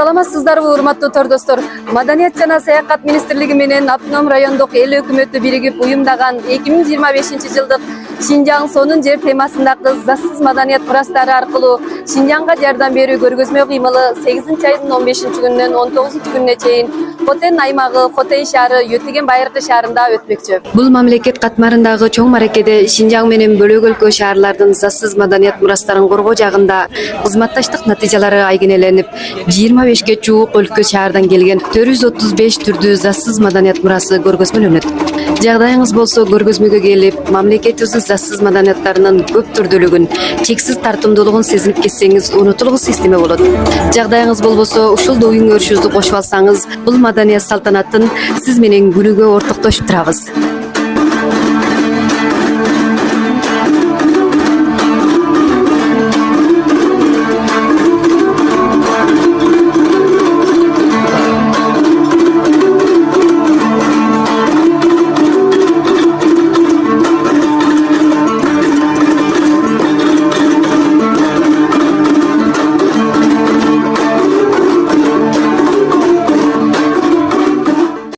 Саламатсыздарбы урматтуу тордостор. Маданият жана саякат министрлиги менен Автоном райондук эл өкмөтү биригип уюмдаган 2025-жылдык Шинжаң сонун жер темасындагы зассыз маданият мурастары аркылуу Шинжаңга жардам берүү көргөзмө кыймылы 8-айдын 15-күнүнөн 19-күнүнө чейин Хотен аймагы, Хотен шаары, Өтеген Байыркы шаарында өтмөкчү. Бул мамлекет катмарындагы чоң маракеде Шинжаң менен бөлөк өлкө шаарлардын зассыз маданият мурастарын коргоо жагында кызматташтык натыйжалары айгинеленип, 25ге жуук өлкө шаардан келген 435 түрдүү зассыз маданият мурасы көргөзмөлөнөт. Жагдайыңыз болсо көргөзмөгө келип, мамлекетибиздин зассыз маданияттарынын көп түрдүүлүгүн, чексиз тартымдуулугун сезинип кетсеңиз, унутулгус эстеме болот. Жагдайыңыз болбосо, ушул оюн өрүшүбүздү кошуп алсаңыз, бул маданият салтанатын сиз менен күнүгө ортоктошуп турабыз.